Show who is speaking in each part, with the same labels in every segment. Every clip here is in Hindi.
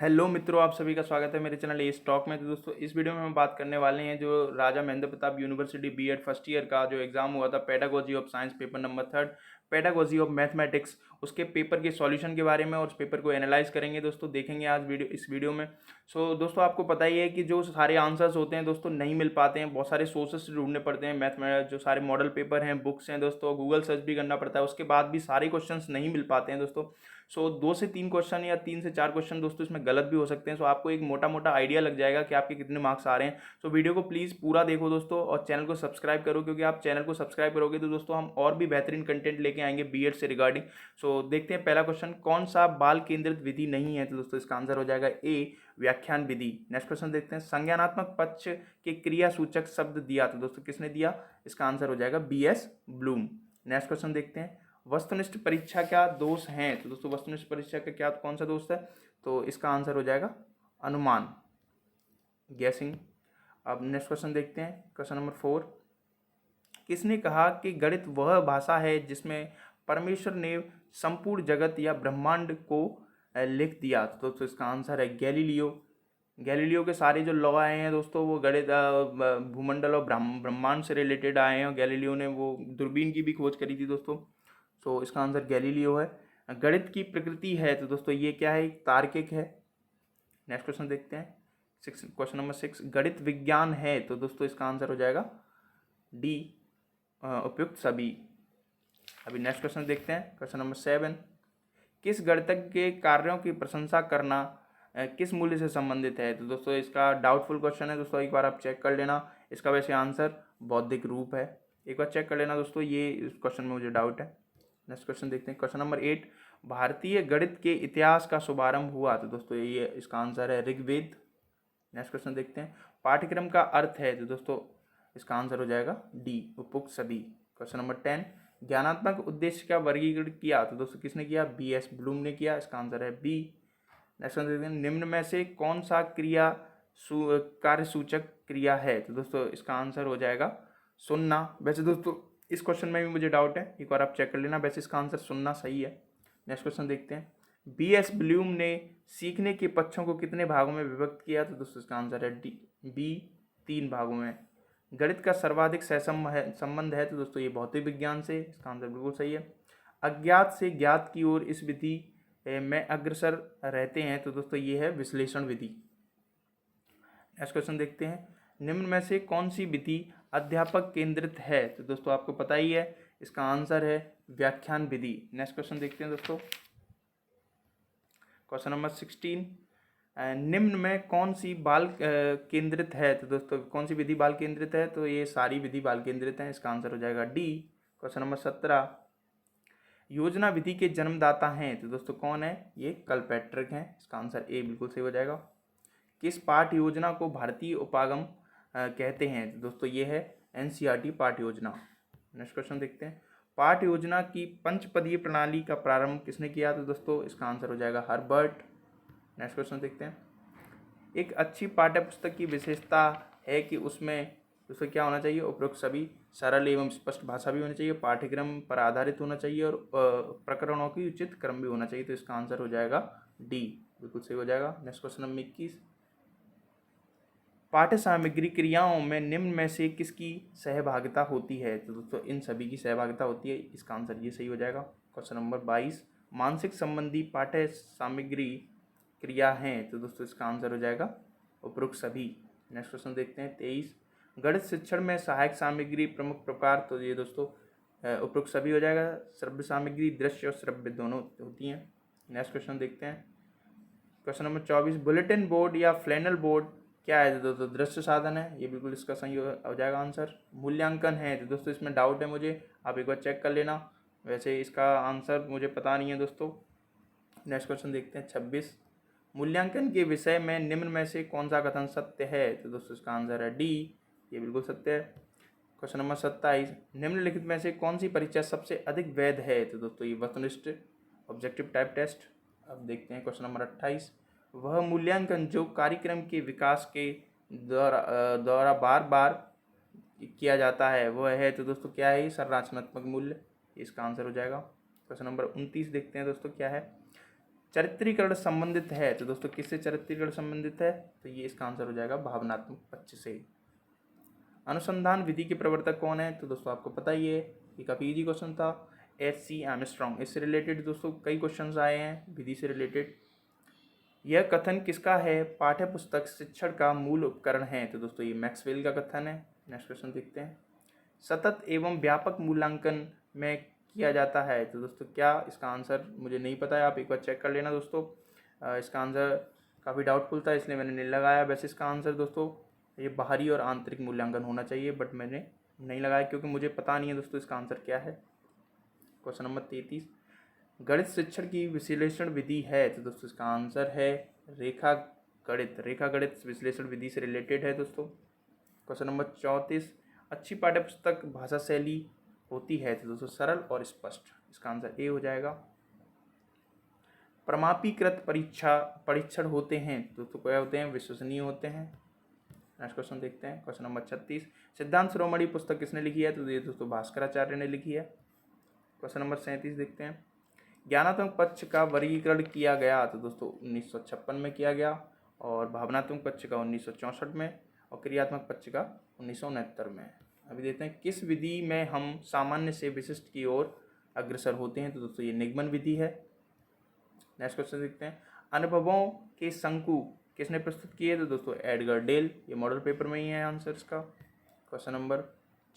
Speaker 1: हेलो मित्रों, आप सभी का स्वागत है मेरे चैनल ए स्टॉक में। तो दोस्तों इस वीडियो में हम बात करने वाले हैं जो Raja Mahendra Pratap university BEd first year का जो एग्ज़ाम हुआ था, pedagogy of science paper number 3, pedagogy of mathematics, उसके पेपर के सॉल्यूशन के बारे में और उस पेपर को एनालाइज करेंगे दोस्तों, देखेंगे आज इस वीडियो में। दोस्तों आपको पता ही है कि जो सारे आंसर्स होते हैं दोस्तों नहीं मिल पाते हैं, बहुत सारे सोर्सेस ढूंढने पड़ते हैं। जो सारे मॉडल पेपर हैं, बुक्स हैं दोस्तों, गूगल सर्च भी करना पड़ता है, उसके बाद भी सारे क्वेश्चंस नहीं मिल पाते हैं दोस्तों। 2 से 3 क्वेश्चन या 3 से 4 क्वेश्चन दोस्तों इसमें गलत भी हो सकते हैं। आपको एक मोटा मोटा आइडिया लग जाएगा कि आपके कितने मार्क्स आ रहे हैं। वीडियो को प्लीज़ पूरा देखो दोस्तों और चैनल को सब्सक्राइब करो, क्योंकि आप चैनल को सब्सक्राइब करोगे तो दोस्तों हम और भी बेहतरीन कंटेंट लेके आएंगे बीएड से रिगार्डिंग। देखते हैं पहला क्वेश्चन, कौन सा बाल केंद्रित विधि नहीं है? तो दोस्तों इसका आंसर हो जाएगा ए, व्याख्यान विधि। नेक्स्ट क्वेश्चन देखते हैं, संज्ञानात्मक पक्ष के क्रिया सूचक शब्द दिया। तो दोस्तों किसने दिया? इसका आंसर हो जाएगा बीएस ब्लूम। नेक्स्ट क्वेश्चन देखते हैं, वस्तुनिष्ठ परीक्षा क्या दोष हैं? तो दोस्तों वस्तुनिष्ठ परीक्षा का क्या कौन सा दोष है? तो इसका आंसर हो जाएगा अनुमान, गैसिंग। अब नेक्स्ट क्वेश्चन देखते हैं, क्वेश्चन नंबर 4, किसने कहा कि गणित वह भाषा है जिसमें परमेश्वर ने संपूर्ण जगत या ब्रह्मांड को लिख दिया? तो दोस्तों इसका आंसर है गैलीलियो। गैलीलियो के सारे जो लॉ आए हैं दोस्तों वो गणित भूमंडल और ब्रह्मांड से रिलेटेड आए हैं। गैलीलियो ने वो दूरबीन की भी खोज करी थी दोस्तों। इसका आंसर गैलीलियो है। गणित की प्रकृति है तो दोस्तों ये क्या है? तार्किक है। नेक्स्ट क्वेश्चन देखते हैं, क्वेश्चन नंबर 6, गणित विज्ञान है? तो दोस्तों इसका आंसर हो जाएगा डी, उपयुक्त सभी। अभी नेक्स्ट क्वेश्चन देखते हैं, क्वेश्चन नंबर 7, किस गणितज्ञ के कार्यों की प्रशंसा करना किस मूल्य से संबंधित है? तो दोस्तों इसका डाउटफुल क्वेश्चन है दोस्तों, एक बार आप चेक कर लेना। इसका वैसे आंसर बौद्धिक रूप है, एक बार चेक कर लेना दोस्तों, ये इस क्वेश्चन में मुझे डाउट है। नेक्स्ट क्वेश्चन देखते हैं, क्वेश्चन नंबर 8, भारतीय गणित के इतिहास का शुभारंभ हुआ? तो दोस्तों ये इसका आंसर है ऋग्वेद। नेक्स्ट क्वेश्चन देखते हैं, पाठ्यक्रम का अर्थ है? तो दोस्तों इसका आंसर हो जाएगा डी, उपयुक्त सभी। क्वेश्चन नंबर 10, ज्ञानात्मक उद्देश्य का वर्गीकरण किया? तो दोस्तों किसने किया? बीएस ब्लूम ने किया। इसका आंसर है बी। नेक्स्ट क्वेश्चन देखते हैं, निम्न में से कौन सा क्रिया कार्य सूचक क्रिया है? तो दोस्तों इसका आंसर हो जाएगा सुनना। वैसे दोस्तों इस क्वेश्चन में भी मुझे डाउट है, एक बार आप चेक कर लेना। वैसे इसका आंसर सुनना सही है। नेक्स्ट क्वेश्चन देखते हैं, बीएस ब्लूम ने सीखने के पक्षों को कितने भागों में विभक्त किया? तो दोस्तों इसका आंसर है डी, बी, 3 भागों में। गणित का सर्वाधिक सहसंबंध संबंध है? तो दोस्तों ये भौतिक विज्ञान से। इसका आंसर बिल्कुल सही है। अज्ञात से ज्ञात की ओर इस विधि में अग्रसर रहते हैं? तो दोस्तों ये है विश्लेषण विधि। नेक्स्ट क्वेश्चन देखते हैं, निम्न में से कौन सी विधि अध्यापक केंद्रित है? तो दोस्तों आपको पता ही है, इसका आंसर है व्याख्यान विधि। नेक्स्ट क्वेश्चन देखते हैं दोस्तों, क्वेश्चन नंबर 16, निम्न में कौन सी बाल केंद्रित है? तो दोस्तों कौन सी विधि बाल केंद्रित है? तो ये सारी विधि बाल केंद्रित हैं। इसका आंसर हो जाएगा डी। क्वेश्चन नंबर 17, योजना विधि के जन्मदाता हैं? तो दोस्तों कौन है? ये कल्पेट्रिक हैं। इसका आंसर ए बिल्कुल सही हो जाएगा। किस पाठ्य योजना को भारतीय उपागम कहते हैं? तो दोस्तों ये है एनसीईआरटी पाठ्य योजना। नेक्स्ट क्वेश्चन देखते हैं, पाठ्य योजना की पंचपदीय प्रणाली का प्रारंभ किसने किया? तो दोस्तों इसका आंसर हो जाएगा हर्बर्ट। नेक्स्ट क्वेश्चन देखते हैं, एक अच्छी पाठ्य पुस्तक की विशेषता है कि उसमें दोस्तों क्या होना चाहिए? उपरोक्त सभी, सरल एवं स्पष्ट भाषा भी होनी चाहिए, पाठ्यक्रम पर आधारित होना चाहिए और प्रकरणों की उचित क्रम भी होना चाहिए। तो इसका आंसर हो जाएगा डी, बिल्कुल सही हो जाएगा। नेक्स्ट क्वेश्चन नंबर 21, पाठ्य सामग्री क्रियाओं में निम्न में से किसकी सहभागिता होती है? तो दोस्तों इन सभी की सहभागिता होती है। इसका आंसर ये सही हो जाएगा। क्वेश्चन नंबर 22, मानसिक संबंधी पाठ्य सामग्री क्रिया हैं? तो दोस्तों इसका आंसर हो जाएगा उपरोक्त सभी। नेक्स्ट क्वेश्चन देखते हैं 23, गणित शिक्षण में सहायक सामग्री प्रमुख प्रकार? तो ये दोस्तों उपरोक्त सभी हो जाएगा। श्रव्य सामग्री दृश्य और श्रव्य दोनों होती हैं। नेक्स्ट क्वेश्चन देखते हैं, क्वेश्चन नंबर 24, बुलेटिन बोर्ड या फ्लैनल बोर्ड क्या है? तो दोस्तों दृश्य साधन है, ये बिल्कुल इसका सही हो जाएगा आंसर। मूल्यांकन है? तो दोस्तों इसमें डाउट है मुझे, आप एक बार चेक कर लेना। वैसे इसका आंसर मुझे पता नहीं है दोस्तों। नेक्स्ट क्वेश्चन देखते हैं 26, मूल्यांकन के विषय में निम्न में से कौन सा कथन सत्य है? तो दोस्तों इसका आंसर है डी, ये बिल्कुल सत्य है। क्वेश्चन नंबर 27, निम्नलिखित में से कौन सी परीक्षा सबसे अधिक वैध है? तो दोस्तों ये वस्तुनिष्ठ ऑब्जेक्टिव टाइप टेस्ट। अब देखते हैं क्वेश्चन नंबर 28, वह मूल्यांकन जो कार्यक्रम के विकास के द्वारा बार बार किया जाता है वह है? तो दोस्तों क्या है? संरचनात्मक मूल्य। इसका आंसर हो जाएगा। क्वेश्चन नंबर 29 देखते हैं दोस्तों क्या है, चरित्रीकरण संबंधित है, तो दोस्तों किससे चरित्रीकरण संबंधित है, तो ये इसका आंसर हो जाएगा भावनात्मक पक्ष से। अनुसंधान विधि के प्रवर्तक कौन है, तो दोस्तों आपको पता ही है, ये काफ़ी इजी क्वेश्चन था, H.C. आर्मस्ट्रॉन्ग। इससे रिलेटेड दोस्तों कई क्वेश्चंस आए हैं विधि से रिलेटेड। यह कथन किसका है, पाठ्य पुस्तक शिक्षण का मूल उपकरण है, तो दोस्तों ये मैक्सवेल का कथन है। नेक्स्ट क्वेश्चन देखते हैं। सतत एवं व्यापक मूल्यांकन में किया जाता है, तो दोस्तों क्या, इसका आंसर मुझे नहीं पता है, आप एक बार चेक कर लेना दोस्तों। इसका आंसर काफ़ी डाउटफुल था इसलिए मैंने नहीं लगाया। वैसे इसका आंसर दोस्तों ये बाहरी और आंतरिक मूल्यांकन होना चाहिए, बट मैंने नहीं लगाया क्योंकि मुझे पता नहीं है दोस्तों इसका आंसर क्या है। क्वेश्चन नंबर 33, गणित शिक्षण की विश्लेषण विधि है, तो दोस्तों इसका आंसर है रेखा गणित। रेखा गणित विश्लेषण विधि से रिलेटेड है दोस्तों। क्वेश्चन नंबर 34, अच्छी पाठ्यपुस्तक भाषा शैली होती है, तो दोस्तों सरल और स्पष्ट। इसका आंसर ए हो जाएगा। प्रमापीकृत परीक्षण होते हैं, तो दोस्तों क्या होते हैं, विश्वसनीय होते हैं। नेक्स्ट क्वेश्चन देखते हैं। क्वेश्चन नंबर 36, सिद्धांत शिरोमणि पुस्तक किसने लिखी है, तो ये दोस्तों भास्कराचार्य ने लिखी है। क्वेश्चन नंबर 37 देखते हैं। ज्ञानात्मक पक्ष का वर्गीकरण किया गया, तो दोस्तों 1956 में किया गया, और भावनात्मक पक्ष का 1964 में, और क्रियात्मक पक्ष का 1969 में। अभी देखते हैं किस विधि में हम सामान्य से विशिष्ट की ओर अग्रसर होते हैं, तो दोस्तों ये निगमन विधि है। नेक्स्ट क्वेश्चन देखते हैं। अनुभवों के शंकु किसने प्रस्तुत किए, तो दोस्तों एडगर डेल। ये मॉडल पेपर में ही है आंसर इसका। क्वेश्चन नंबर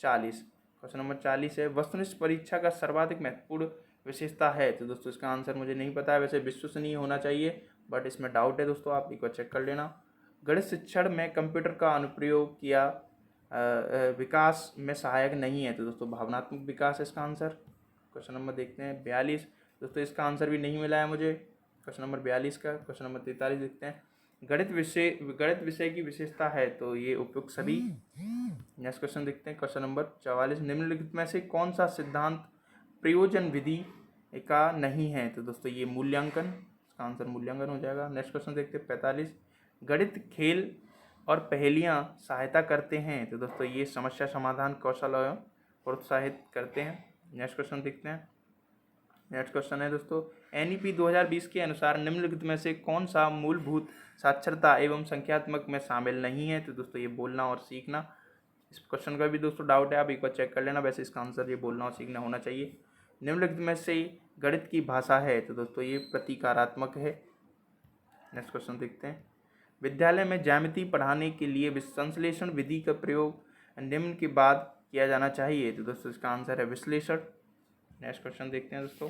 Speaker 1: 40, क्वेश्चन नंबर 40 है, वस्तुनिष्ठ परीक्षा का सर्वाधिक महत्वपूर्ण विशेषता है, तो दोस्तों इसका आंसर मुझे नहीं पता है। वैसे विश्वसनीय होना चाहिए, बट इसमें डाउट है दोस्तों, आप एक बार चेक कर लेना। गणित शिक्षण में कंप्यूटर का अनुप्रयोग किया विकास में सहायक नहीं है, तो दोस्तों भावनात्मक विकास है इसका आंसर। क्वेश्चन नंबर देखते हैं 42, दोस्तों इसका आंसर भी नहीं मिला है मुझे क्वेश्चन नंबर 42 का। क्वेश्चन नंबर 43 देखते हैं। गणित विषय की विशेषता है, तो ये उपयुक्त सभी। नेक्स्ट क्वेश्चन देखते हैं। क्वेश्चन नंबर 44, निम्नलिखित में से कौन सा सिद्धांत प्रयोजन विधि का नहीं है, तो दोस्तों ये मूल्यांकन। इसका आंसर मूल्यांकन हो जाएगा। नेक्स्ट क्वेश्चन देखते हैं 45, गणित खेल और पहेलियाँ सहायता करते हैं, तो दोस्तों ये समस्या समाधान कौशल एवं प्रोत्साहित करते हैं। नेक्स्ट क्वेश्चन देखते हैं। नेक्स्ट क्वेश्चन है दोस्तों, NEP 2020 के अनुसार निम्नलिखित में से कौन सा मूलभूत साक्षरता एवं संख्यात्मक में शामिल नहीं है, तो दोस्तों ये बोलना और सीखना। इस क्वेश्चन का भी दोस्तों डाउट है, आप एक बार चेक कर लेना। वैसे इसका आंसर ये बोलना और सीखना होना चाहिए। निम्नलिखित में से गणित की भाषा है, तो दोस्तों ये प्रतीकात्मक है। नेक्स्ट क्वेश्चन देखते हैं। विद्यालय में ज्यामिति पढ़ाने के लिए संश्लेषण विधि का प्रयोग निम्न के बाद किया जाना चाहिए, तो दोस्तों इसका आंसर है विश्लेषण। नेक्स्ट क्वेश्चन देखते हैं दोस्तों।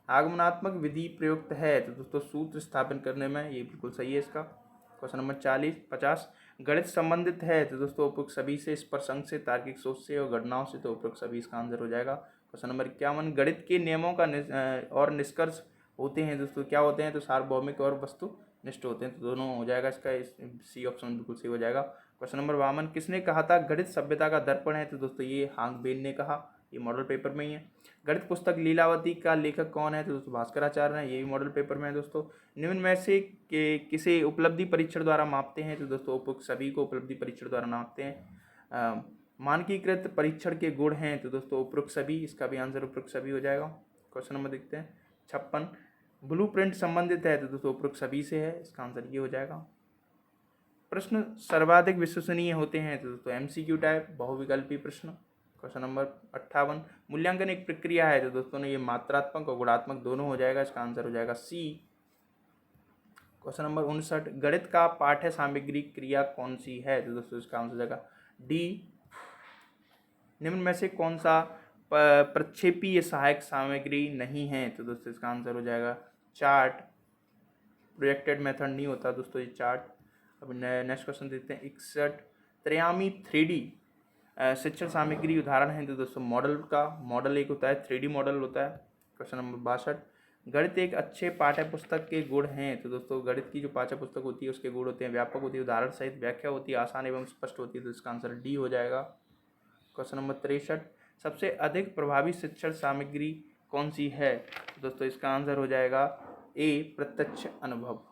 Speaker 1: आगमनात्मक विधि प्रयुक्त है, तो दोस्तों सूत्र स्थापन करने में, ये बिल्कुल सही है इसका। क्वेश्चन नंबर 50, गणित संबंधित है, तो दोस्तों उपयुक्त सभी से, स्पर्श अंक से, तार्किक सोच से और घटनाओं से, तो उपयुक्त सभी इसका आंसर हो जाएगा। क्वेश्चन नंबर 51, गणित के नियमों का और निष्कर्ष होते हैं, दोस्तों क्या होते हैं, तो सार्वभौमिक और वस्तुनिष्ठ होते हैं, तो दोनों हो जाएगा इसका। सी ऑप्शन बिल्कुल सही हो जाएगा। क्वेश्चन नंबर 52, किसने कहा था गणित सभ्यता का दर्पण है, तो दोस्तों ये हांगबेन ने कहा। ये मॉडल पेपर में ही है। गणित पुस्तक लीलावती का लेखक कौन है, तो दोस्तों भास्कराचार्य हैं। ये भी मॉडल पेपर में है दोस्तों। निम्न में से किसे उपलब्धि परीक्षण द्वारा मापते हैं, तो दोस्तों उपयुक्त सभी को उपलब्धि परीक्षण द्वारा मापते हैं। मानकीकृत परीक्षण के गुण हैं, तो दोस्तों उपयुक्त सभी, इसका भी आंसर उपयुक्त सभी हो जाएगा। क्वेश्चन नंबर देखते हैं 56, ब्लूप्रिंट संबंधित है, तो दोस्तों उपयुक्त सभी से है, इसका आंसर ये हो जाएगा। प्रश्न सर्वाधिक विश्वसनीय होते हैं, तो दोस्तों MCQ टाइप बहुविकल्पी प्रश्न। क्वेश्चन नंबर 58, मूल्यांकन एक प्रक्रिया है, तो दोस्तों ने ये मात्रात्मक और गुणात्मक दोनों हो जाएगा, इसका आंसर हो जाएगा C। क्वेश्चन नंबर 59, गणित का पाठ्य सामग्री क्रिया कौन सी है, तो दोस्तों इसका आंसर हो जाएगा D। निम्न में से कौन सा प्रक्षेपीय सहायक सामग्री नहीं है, तो दोस्तों इसका आंसर हो जाएगा चार्ट। प्रोजेक्टेड मेथड नहीं होता दोस्तों ये चार्ट। अब नेक्स्ट क्वेश्चन देखते हैं 61, त्रियामी 3D शिक्षण सामग्री उदाहरण है, तो दोस्तों मॉडल एक होता है, 3D मॉडल होता है। क्वेश्चन नंबर 62, गणित एक अच्छे पाठ्य पुस्तक के गुण हैं, तो दोस्तों गणित की जो पाठ्य पुस्तक होती है उसके गुण होते हैं, व्यापक होती है, उदाहरण सहित व्याख्या होती है, आसान एवं स्पष्ट होती है, तो इसका आंसर D हो जाएगा। क्वेश्चन नंबर 63, सबसे अधिक प्रभावी शिक्षण सामग्री कौन सी है, तो दोस्तों इसका आंसर हो जाएगा A, प्रत्यक्ष अनुभव।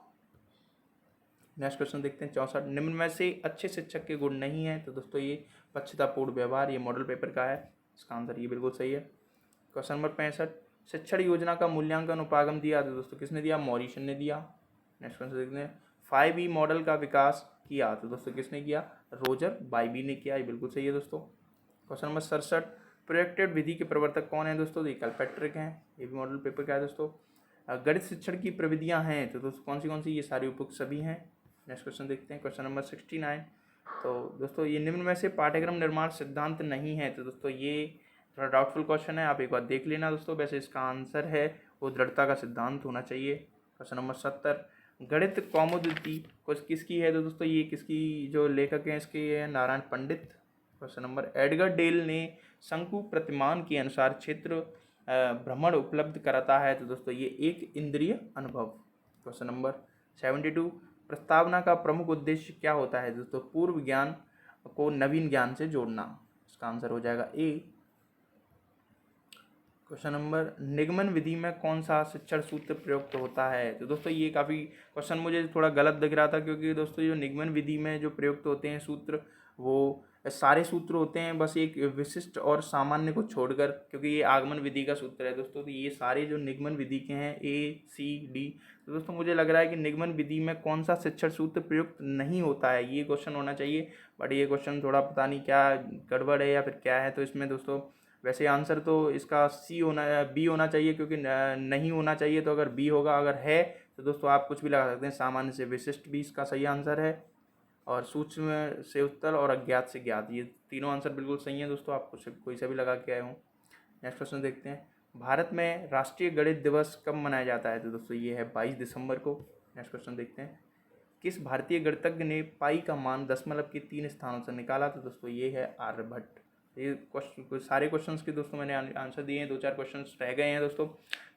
Speaker 1: नेक्स्ट क्वेश्चन देखते हैं 64, निम्न में से अच्छे शिक्षक के गुण नहीं है, तो दोस्तों ये पश्चातापूर्ण व्यवहार, ये मॉडल पेपर का है, इसका आंसर ये बिल्कुल सही है। क्वेश्चन नंबर 65, शिक्षण योजना का मूल्यांकन उपागम दिया तो दोस्तों किसने दिया, मॉरिसन ने दिया। नेक्स्ट क्वेश्चन देखते हैं 5E मॉडल का विकास किया तो दोस्तों किसने किया, रोजर बाइबी ने किया। ये बिल्कुल सही है दोस्तों। क्वेश्चन नंबर 67 प्रोजेक्टेड विधि के प्रवर्तक कौन है दोस्तों, ये कल्पेट्रिक हैं। ये भी मॉडल पेपर का है दोस्तों। गणित शिक्षण की प्रविधियां हैं तो दोस्तों कौन सी, ये सारी उपयुक्त सभी हैं। नेक्स्ट क्वेश्चन देखते हैं क्वेश्चन नंबर 69। तो दोस्तों ये निम्न में से पाठ्यक्रम निर्माण सिद्धांत नहीं है तो दोस्तों ये थोड़ा डाउटफुल क्वेश्चन है, आप एक बार देख लेना दोस्तों। वैसे इसका आंसर है वो दृढ़ता का सिद्धांत होना चाहिए। क्वेश्चन नंबर 70 गणित कौमुदी किसकी है तो दोस्तों ये किसकी जो लेखक हैं इसके ये नारायण पंडित। क्वेश्चन नंबर एडगर डेल ने शंकु प्रतिमान के अनुसार क्षेत्र भ्रमण उपलब्ध कराता है तो दोस्तों ये एक इंद्रिय अनुभव। क्वेश्चन नंबर 72 प्रस्तावना का प्रमुख उद्देश्य क्या होता है दोस्तों, पूर्व ज्ञान को नवीन ज्ञान से जोड़ना। इसका आंसर हो जाएगा ए। क्वेश्चन नंबर निगमन विधि में कौन सा शिक्षण सूत्र प्रयुक्त होता है तो दोस्तों ये काफ़ी क्वेश्चन मुझे थोड़ा गलत दिख रहा था, क्योंकि दोस्तों जो निगमन विधि में जो प्रयुक्त होते हैं सूत्र वो सारे सूत्र होते हैं, बस एक विशिष्ट और सामान्य को छोड़कर, क्योंकि ये आगमन विधि का सूत्र है दोस्तों। तो ये सारे जो निगमन विधि के हैं ACD, तो दोस्तों मुझे लग रहा है कि निगमन विधि में कौन सा शिक्षण सूत्र प्रयुक्त नहीं होता है, ये क्वेश्चन होना चाहिए। बट ये क्वेश्चन थोड़ा पता नहीं क्या गड़बड़ है या फिर क्या है। तो इसमें दोस्तों वैसे आंसर तो इसका B होना चाहिए, क्योंकि नहीं होना चाहिए। तो अगर B होगा, अगर है तो दोस्तों आप कुछ भी लगा सकते हैं, सामान्य से विशिष्ट भी इसका सही आंसर है, और सूक्ष्म से उत्तल और अज्ञात से ज्ञात, ये तीनों आंसर बिल्कुल सही हैं दोस्तों। आप कुछ कोई सा भी लगा के आए हों। नेक्स्ट क्वेश्चन देखते हैं भारत में राष्ट्रीय गणित दिवस कब मनाया जाता है तो दोस्तों ये है 22 दिसंबर को। नेक्स्ट क्वेश्चन देखते हैं किस भारतीय गणितज्ञ ने पाई का मान दशमलव के 3 स्थानों से निकाला तो दोस्तों ये है आर्यभट्ट। ये क्वेश्चन सारे क्वेश्चंस के दोस्तों मैंने आंसर दिए हैं, 2-4 क्वेश्चंस रह गए हैं दोस्तों।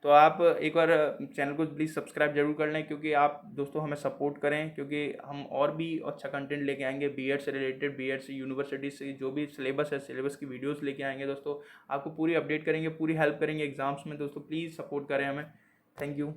Speaker 1: तो आप एक बार चैनल को प्लीज़ सब्सक्राइब जरूर कर लें, क्योंकि आप दोस्तों हमें सपोर्ट करें, क्योंकि हम और भी अच्छा कंटेंट लेके आएंगे बीएड से रिलेटेड, बीएड से यूनिवर्सिटी से जो भी सिलेबस है, सिलेबस की वीडियोस लेके आएंगे दोस्तों। आपको पूरी अपडेट करेंगे, पूरी हेल्प करेंगे एग्जाम्स में दोस्तों। प्लीज़ सपोर्ट करें हमें। Thank you.